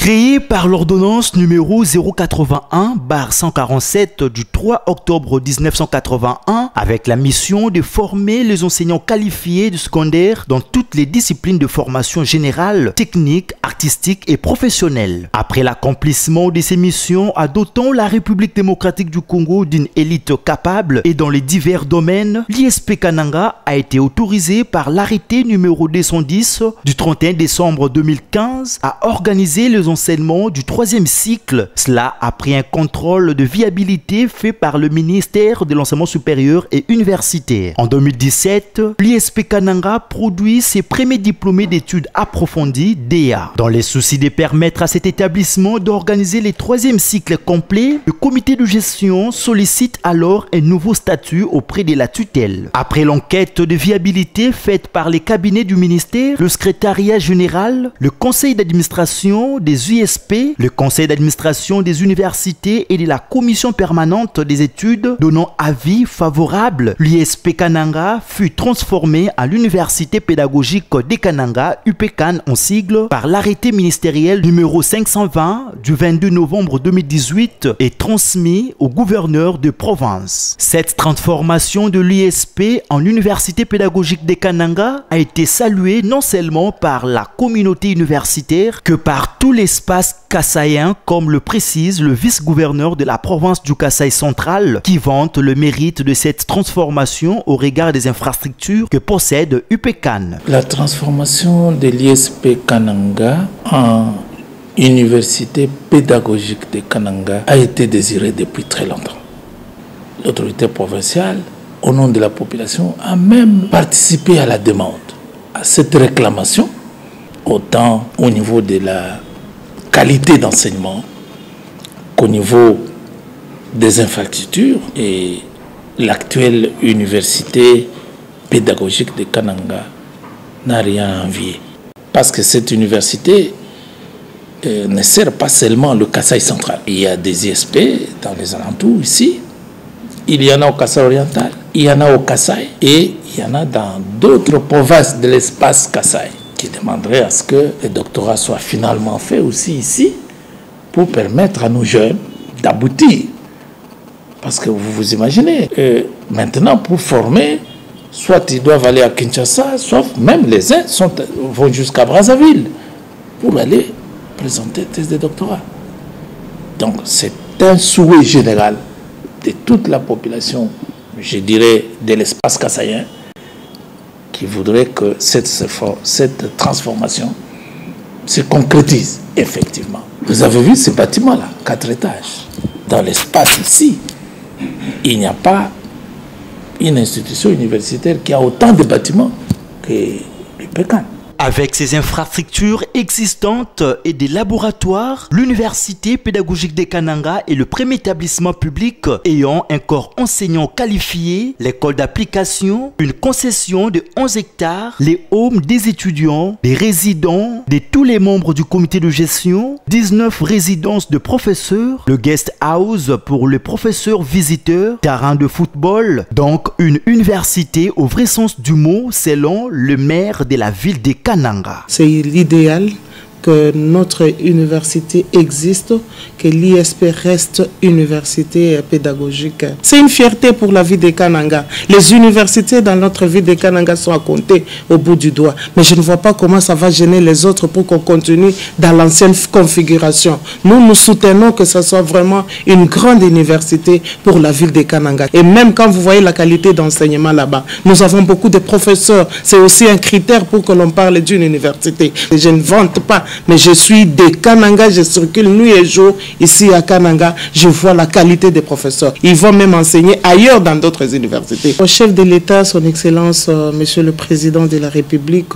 Créé par l'ordonnance numéro 081/147 du 3 octobre 1981 avec la mission de former les enseignants qualifiés du secondaire dans toutes les disciplines de formation générale, technique, artistique et professionnelle. Après l'accomplissement de ces missions, dotant la République démocratique du Congo d'une élite capable et dans les divers domaines, l'ISP Kananga a été autorisé par l'arrêté numéro 210 du 31 décembre 2015 à organiser les enseignements du 3e cycle, cela après un contrôle de viabilité fait par le ministère de l'enseignement supérieur et universitaire. En 2017, l'ISP Kananga produit ses premiers diplômés d'études approfondies DEA. Dans les soucis de permettre à cet établissement d'organiser les 3e cycles complets, le comité de gestion sollicite alors un nouveau statut auprès de la tutelle. Après l'enquête de viabilité faite par les cabinets du ministère, le secrétariat général, le conseil d'administration des USP, le conseil d'administration des universités et de la commission permanente des études donnant avis favorable, l'ISP Kananga fut transformé à l'université pédagogique de Kananga, UPCAN en sigle, par l'arrêté ministériel numéro 520 du 22 novembre 2018 et transmis au gouverneur de province. Cette transformation de l'ISP en université pédagogique de Kananga a été saluée non seulement par la communauté universitaire que par tout l'espace kassaïen, comme le précise le vice-gouverneur de la province du Kasaï central, qui vante le mérite de cette transformation au regard des infrastructures que possède UPCAN. La transformation de l'ISP Kananga en université pédagogique de Kananga a été désirée depuis très longtemps. L'autorité provinciale, au nom de la population, a même participé à la demande, à cette réclamation, autant au niveau de la qualité d'enseignement qu'au niveau des infrastructures. Et l'actuelle université pédagogique de Kananga n'a rien à envier. Parce que cette université ne sert pas seulement le Kasaï central. Il y a des ISP dans les alentours ici. Il y en a au Kasaï oriental, il y en a au Kasaï et il y en a dans d'autres provinces de l'espace Kasaï qui demanderaient à ce que le doctorat soit finalement fait aussi ici pour permettre à nos jeunes d'aboutir. Parce que vous vous imaginez, maintenant pour former, soit ils doivent aller à Kinshasa, soit même les uns vont jusqu'à Brazzaville pour aller présenter thèse de doctorat. Donc c'est un souhait général de toute la population, je dirais de l'espace kassaïen, qui voudrait que cette transformation se concrétise effectivement. Vous avez vu ces bâtiments-là, 4 étages. Dans l'espace ici, il n'y a pas une institution universitaire qui a autant de bâtiments que l'UPCAN. Avec ses infrastructures existantes et des laboratoires, l'université pédagogique de Kananga est le premier établissement public ayant un corps enseignant qualifié, l'école d'application, une concession de 11 hectares, les homes des étudiants, des résidents, de tous les membres du comité de gestion, 19 résidences de professeurs, le guest house pour les professeurs visiteurs, terrain de football, donc une université au vrai sens du mot selon le maire de la ville de Kananga. C'est l'idéal que notre université existe, que l'ISP reste université pédagogique. C'est une fierté pour la ville de Kananga. Les universités dans notre ville de Kananga sont à compter au bout du doigt. Mais je ne vois pas comment ça va gêner les autres pour qu'on continue dans l'ancienne configuration. Nous soutenons que ce soit vraiment une grande université pour la ville de Kananga. Et même quand vous voyez la qualité d'enseignement là-bas, nous avons beaucoup de professeurs. C'est aussi un critère pour que l'on parle d'une université. Et je ne vante pas, mais je suis de Kananga, je circule nuit et jour ici à Kananga, je vois la qualité des professeurs. Ils vont même enseigner ailleurs dans d'autres universités. Au chef de l'État, son Excellence, Monsieur le Président de la République,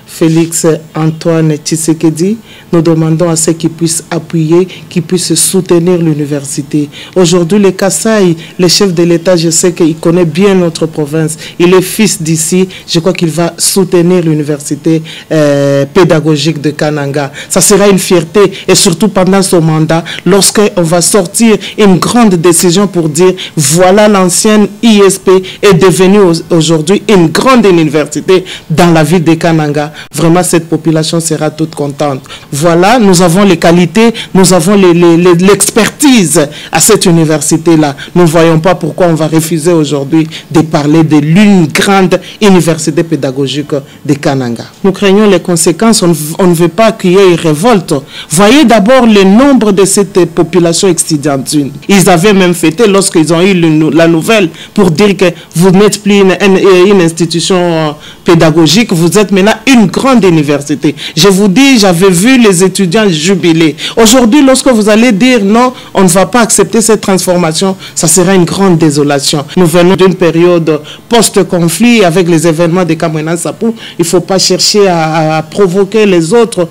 Félix Antoine Tshisekedi, nous demandons à ceux qui puissent appuyer, qui puissent soutenir l'université. Aujourd'hui, le Kasaï, le chef de l'État, je sais qu'il connaît bien notre province. Il est fils d'ici. Je crois qu'il va soutenir l'université pédagogique de Kananga. Kananga. Ça sera une fierté, et surtout pendant ce mandat, lorsqu'on va sortir une grande décision pour dire voilà, l'ancienne ISP est devenue aujourd'hui une grande université dans la ville de Kananga. Vraiment, cette population sera toute contente. Voilà, nous avons les qualités, nous avons l'expertise à cette université-là. Nous ne voyons pas pourquoi on va refuser aujourd'hui de parler de l'une grande université pédagogique de Kananga. Nous craignons les conséquences, on ne veut pas qu'il y ait une révolte. Voyez d'abord le nombre de cette population estudiantine. Ils avaient même fêté lorsqu'ils ont eu la nouvelle pour dire que vous n'êtes plus une institution pédagogique, vous êtes maintenant une grande université. Je vous dis, j'avais vu les étudiants jubiler. Aujourd'hui, lorsque vous allez dire non, on ne va pas accepter cette transformation, ça sera une grande désolation. Nous venons d'une période post-conflit avec les événements de Kamwena-Nsapu. Il ne faut pas chercher à provoquer les autres.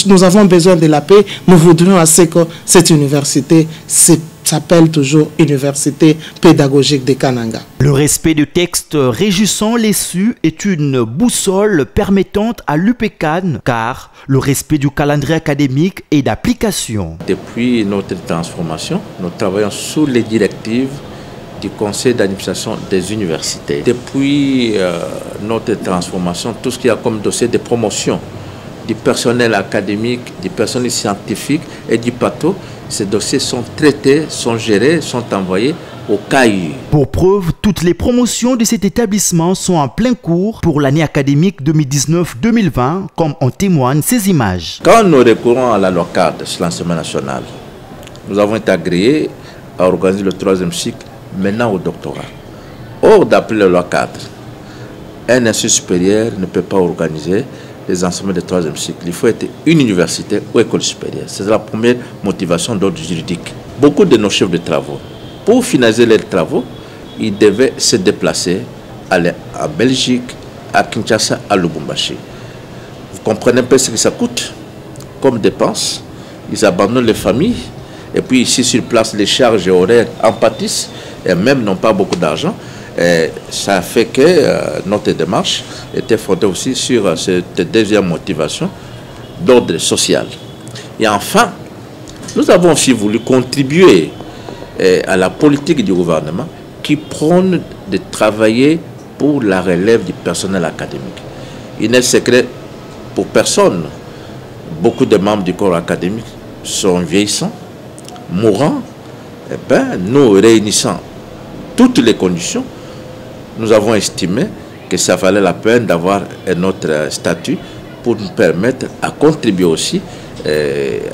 Nous avons besoin de la paix. Nous voudrions assez que cette université s'appelle toujours Université pédagogique de Kananga. Le respect de textes régissant les SU est une boussole permettant à l'UPECAN, car le respect du calendrier académique est d'application. Depuis notre transformation, nous travaillons sous les directives du conseil d'administration des universités. Depuis notre transformation, tout ce qu'il y a comme dossier de promotion du personnel académique, du personnel scientifique et du plateau, ces dossiers sont traités, sont gérés, sont envoyés au CAI. Pour preuve, toutes les promotions de cet établissement sont en plein cours pour l'année académique 2019-2020, comme en témoignent ces images. Quand nous recourons à la loi cadre sur l'enseignement national, nous avons été agréés à organiser le 3e cycle, maintenant au doctorat. Or, d'après la loi cadre, un institut supérieur ne peut pas organiser les enseignements de 3e cycle. Il faut être une université ou école supérieure. C'est la première motivation d'ordre juridique. Beaucoup de nos chefs de travaux, pour finaliser leurs travaux, ils devaient se déplacer, aller en Belgique, à Kinshasa, à Lubumbashi. Vous comprenez un peu ce que ça coûte comme dépense. Ils abandonnent les familles. Et puis ici sur place, les charges horaires en pâtissent et même n'ont pas beaucoup d'argent. Ça fait que notre démarche était fondée aussi sur cette deuxième motivation d'ordre social. Et enfin, nous avons aussi voulu contribuer à la politique du gouvernement qui prône de travailler pour la relève du personnel académique. Il n'est secret pour personne. Beaucoup de membres du corps académique sont vieillissants, mourants. Eh bien, nous réunissant toutes les conditions, nous avons estimé que ça valait la peine d'avoir un autre statut pour nous permettre à contribuer aussi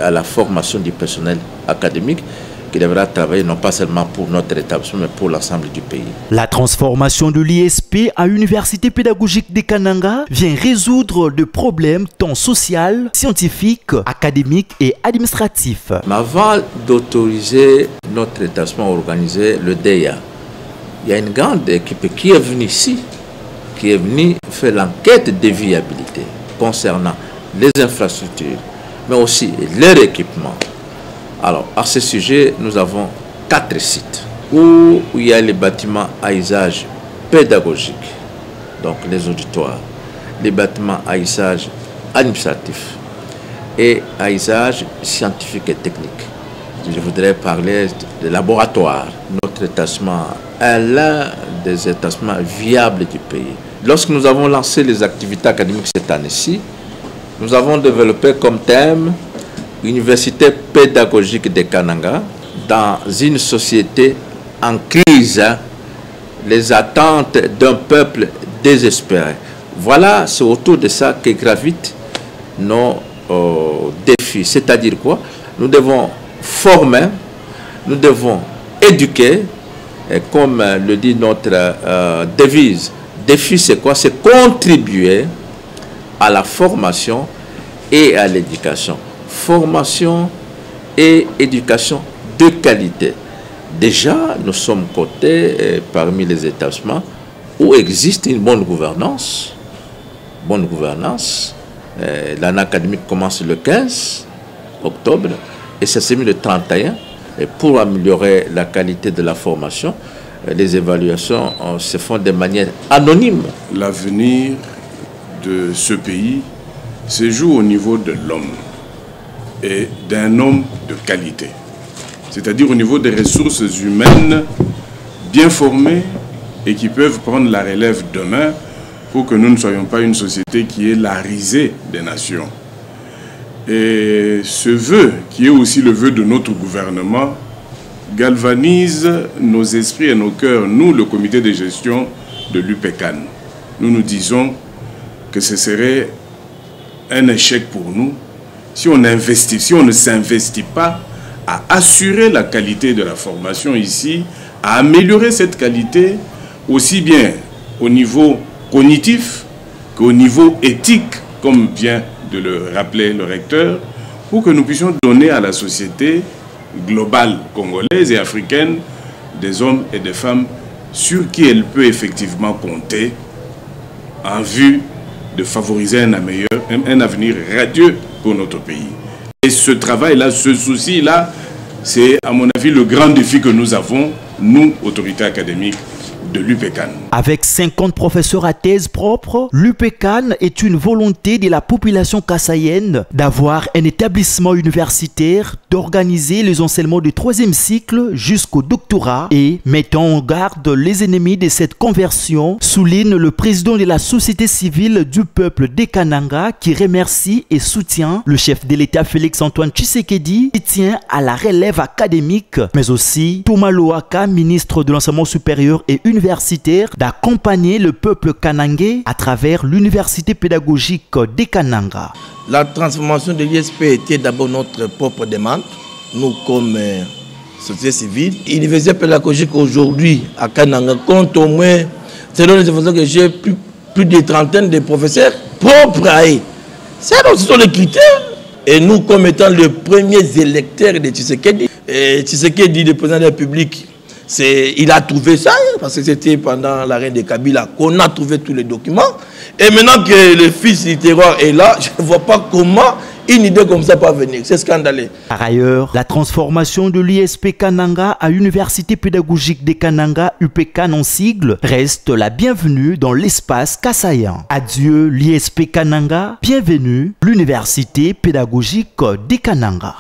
à la formation du personnel académique qui devra travailler non pas seulement pour notre établissement, mais pour l'ensemble du pays. La transformation de l'ISP à Université pédagogique de Kananga vient résoudre des problèmes tant sociaux, scientifiques, académiques et administratifs. Mais avant d'autoriser notre établissement à organiser le DEA, il y a une grande équipe qui est venue ici, qui est venue faire l'enquête de viabilité concernant les infrastructures, mais aussi leur équipement. Alors, à ce sujet, nous avons 4 sites où il y a les bâtiments à usage pédagogique, donc les auditoires, les bâtiments à usage administratif et à usage scientifique et technique. Je voudrais parler des laboratoires. Notre établissement est l'un des établissements viables du pays. Lorsque nous avons lancé les activités académiques cette année-ci, nous avons développé comme thème Université pédagogique de Kananga dans une société en crise, les attentes d'un peuple désespéré. Voilà, c'est autour de ça que gravitent nos défis. C'est-à-dire quoi? Nous devons former, nous devons éduquer, et comme le dit notre devise, défi c'est quoi? C'est contribuer à la formation et à l'éducation. Formation et éducation de qualité. Déjà, nous sommes cotés parmi les établissements où existe une bonne gouvernance. Bonne gouvernance. L'année académique commence le 15 octobre et ça s'est mis le 31. Et pour améliorer la qualité de la formation, les évaluations se font de manière anonyme. L'avenir de ce pays se joue au niveau de l'homme. et d'un homme de qualité. C'est-à-dire au niveau des ressources humaines bien formées et qui peuvent prendre la relève demain pour que nous ne soyons pas une société qui est la risée des nations. Et ce vœu, qui est aussi le vœu de notre gouvernement, galvanise nos esprits et nos cœurs, nous, le comité de gestion de l'UPCAN. Nous nous disons que ce serait un échec pour nous si on ne s'investit pas à assurer la qualité de la formation ici, à améliorer cette qualité aussi bien au niveau cognitif qu'au niveau éthique, comme vient de le rappeler le recteur, pour que nous puissions donner à la société globale congolaise et africaine des hommes et des femmes sur qui elle peut effectivement compter en vue de favoriser un avenir radieux pour notre pays. Et ce travail-là, ce souci-là, c'est à mon avis le grand défi que nous avons, nous, autorités académiques de l'UPCAN. Avec 50 professeurs à thèse propre, l'UPCAN est une volonté de la population kassaïenne d'avoir un établissement universitaire, d'organiser les enseignements du 3e cycle jusqu'au doctorat et mettant en garde les ennemis de cette conversion, souligne le président de la société civile du peuple des Kananga qui remercie et soutient le chef de l'État Félix-Antoine Tshisekedi qui tient à la relève académique, mais aussi Thomas Lohaka, ministre de l'enseignement supérieur et universitaire, d'accompagner le peuple kanangais à travers l'université pédagogique des Kananga. La transformation de l'ISP était d'abord notre propre demande, nous comme société civile. L'université pédagogique aujourd'hui à Kananga compte au moins, selon les informations que j'ai, plus de 30 de professeurs propres à eux. Ce sont les critères. Et nous, comme étant les premiers électeurs de Tshisekedi, Tshisekedi, le président de la République, il a trouvé ça, parce que c'était pendant la reine de Kabila qu'on a trouvé tous les documents. Et maintenant que le fils du terroir est là, je ne vois pas comment une idée comme ça peut venir. C'est scandaleux. Par ailleurs, la transformation de l'ISP Kananga à Université pédagogique des Kananga, UPCAN en sigle, reste la bienvenue dans l'espace kassaïen. Adieu l'ISP Kananga, bienvenue l'Université pédagogique des Kananga.